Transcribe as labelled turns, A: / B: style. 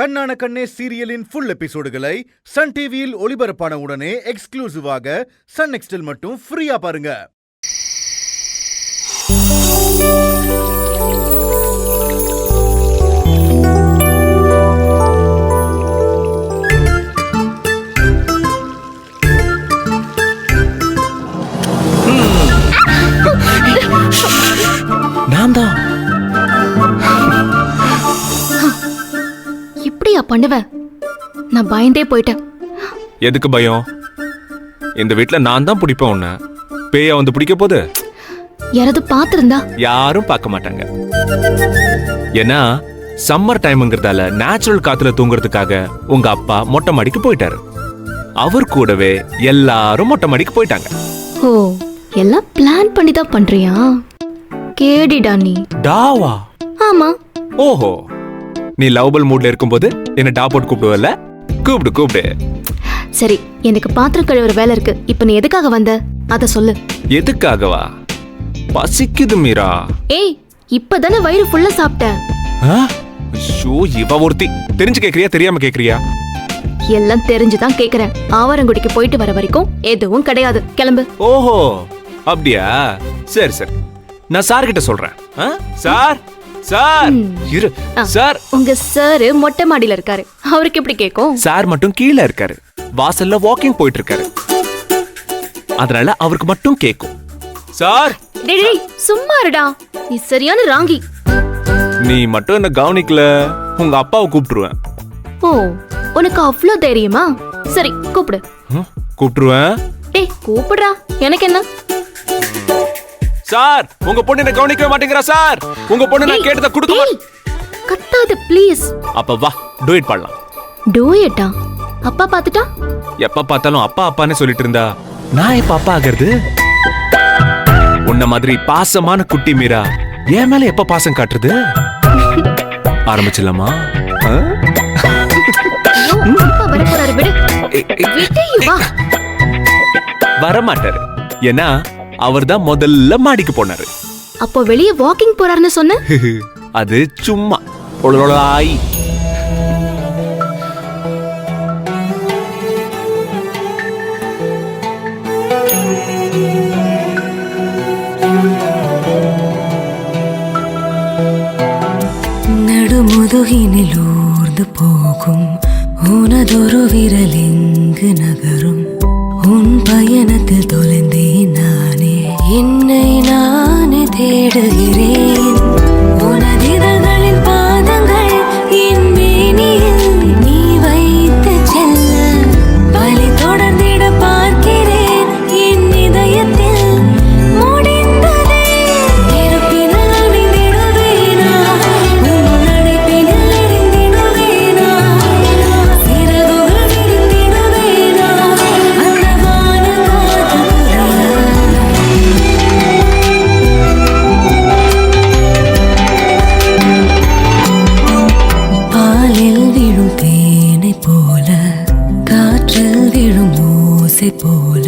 A: கண்ணான கண்ணே சீரியலின் full எபிசோடுகளை Sun டிவியில் ஒளிபரப்பான உடனே எக்ஸ்க்ளூசிவாக சன் நெக்ஸ்டில் மட்டும் ஃப்ரீயா பாருங்க.
B: நான் தான்
C: இப்படியா பண்ணுவேன்? நான் பயந்தே போயிட்டேன்.
B: எதுக்கு பயம்? இந்த வீட்ல நான் தான் பிடிப்பேன் உன்ன. பேயா வந்து பிடிக்க போது
C: யாராவது பாத்திருந்தா?
B: யாரும் பார்க்க மாட்டாங்க. ஏன்னா சம்மர் டைம்ங்கிறதால நேச்சுரல் காத்துல தூங்குறதுக்காக உங்க அப்பா மொட்டை மாடிக்கு போயிட்டாரு. அவர் கூடவே எல்லாரும் மொட்டை மாடிக்கு போயிட்டாங்க.
C: ஓ, எல்லாம் பிளான் பண்ணி தான் பண்றியா? கேடிடா நீ.
B: டாவா?
C: ஆமா.
B: ஓஹோ, நீ லவ்பல் மூட்ல இருக்கும்போது என்ன டா போட்டு கூப்பிடுவல்ல? கூப்பிடு கூப்பிடு.
C: சரி, எனக்கு பாத்திரம் கழுவுற வேலை இருக்கு. இப்ப நீ எதுக்காக வந்த அத சொல்லு.
B: எதுக்காகவா? பசிக்குது மீரா.
C: ஏய், இப்பதானே வயிறு ஃபுல்லா சாப்பிட்டேன்.
B: ஐயோ, இவ ஒருத்தி. தெரிஞ்சு கேக்குறியா தெரியாம கேக்குறியா?
C: எல்லாம் தெரிஞ்சுதான் கேக்குறேன். ஆவாரங்குடிக்கு போயிட்டு வர வரைக்கும் எதுவும் கிடையாது. கிளம்பு.
B: ஓஹோ, அப்படியா? சரி சரி, நான் சார் கிட்ட சொல்றேன். சார் சார் இரு. சார்,
C: உங்க சார் மொட்டை மாடியில இருக்காரு. அவருக்கு எப்படி கேக்கும்?
B: சார் மட்டும் கீழே இருக்காரு, வாசல்ல வாக்கிங் போயிட்டு இருக்காரு. அதனால அவருக்கு மட்டும் கேக்கும். சார்.
C: டேய், சும்மா இருடா. நீ சரியான ராங்கி.
B: நீ மட்டும் என்ன கவனிக்கல, உங்க அப்பாவை கூப்பிட்டுருவேன்.
C: ஓ, உனக்கு அவ்ளோ தைரியமா? சரி, கூப்பிடு.
B: கூப்பிட்டுருவேன்.
C: டேய், கூப்பிடுறா. எனக்கு என்ன?
B: சார், உங்க பொண்ணு என்ன கவனிக்கவே மாட்டேங்கிறா சார். உங்க பொண்ணு நான் கேட்டத கொடுக்க மாட்டேன்.
C: கத்தாத ப்ளீஸ்.
B: அப்ப வா, டூயட் பண்ணலாம்.
C: டூயட்டா? அப்பா பாத்துட்டா?
B: எப்ப பார்த்தாலும் அப்பா அப்பான்னு சொல்லிட்டு இருந்தா நான் எப்ப அப்பா ஆகிறது? உன்ன மாதிரி பாசமான குட்டி மீரா என் மேல எப்ப பாசம் காட்டுறது? ஆரம்பிச்சலாமா? வரமாட்டாரு. ஏன்னா அவர் தான் முதல்ல மாடிக்கு போனாரு.
C: அப்போ வெளியே வாக்கிங் போறாருன்னு சொன்ன?
B: அது சும்மா ஒளொளாய்.
D: நடுமுதுகினில் ஊர்ந்து போகும் உனதொரு விரல் எங்கு நகரும்? உன் பயணத்தில் தொலைந்தேன் நானே, என்னை நானே தேடுகிறேன். உனதிதழ்களின் பாதங்கள் என் மேனியில் நீ வைத்து செல்ல வலி தொடர்ந்திட பார்க்கிறேன். என் இதயத்தில் முடிந்ததே. நெருப்பினால் அணைந்திடுவேனா? உன் அழைப்பினில் எரிந்திடுவேனா? சிறகுகள் விரிந்திடுவேனா? அந்த வானம் காத்து பாலில் விழும் தேனை போல, காற்றில் விழும் ஓசை போல